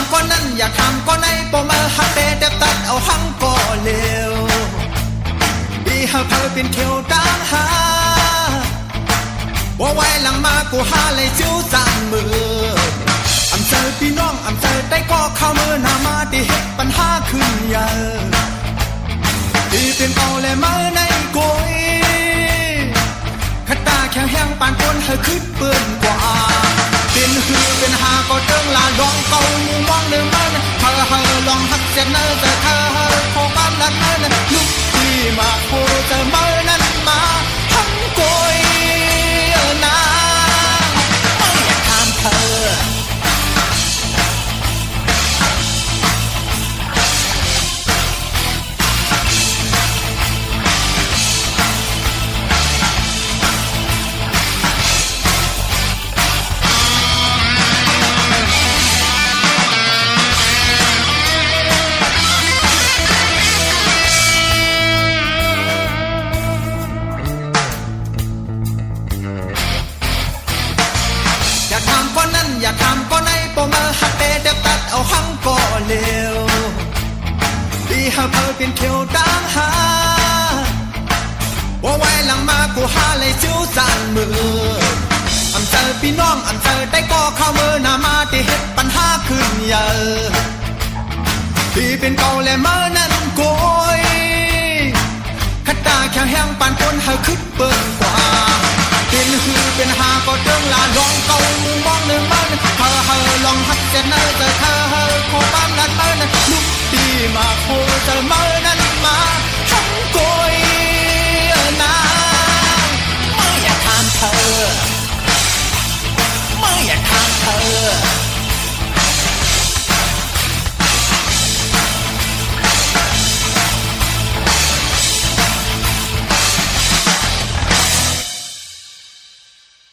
ำก็นั้นอย่าทำก็ในปมมาหักเตะเด็บตัดเอาหังก็เลวดีหาเพอเป็นเขียวดังหาว่าไว้หลังมากูหาเลยจิ้วสั่งมืออำเจอพี่น้องอำเจอได้ก็เข้ามือหน้ามาดีเหตุปัญหาขึ้นใหญ่ดีเป็นเอาเลยมาในกุยขัดตาแข็งแห้งปานคนให้ขึ้นเปื้อนกว่าเป็นหือเป็นหาก็เดิงลาลองเก่ามุมมองเดิมมันเธอลองหักเจ็บเนื้อแต่เธอพอบ้านนั้นลุกที่มาโคจะเมื่อนั้นมาทั้งกุยนะไม่อยากทำเธออย่าทำก็ในปมมาหักเตะเด็บตัดเอาหังก็เลวดีหาเพอเป็นเขียวดังหาว่าไว้หลังมากูหาเลยจิ้วสั่งมืออำเจอพี่น้องอำเจอได้ก็เข้ามือหน้ามาที่เหตุปัญหาขึ้นใหญ่ที่เป็นเก่าและเมื่อนั้นโกยขัดตาแข็งแห้งปานคนให้ขึ้นเบิ่งกว่าเป็นหือเป็นหาก็เดิงลาลองเก่ามุมมองเดิมมันเธอลอง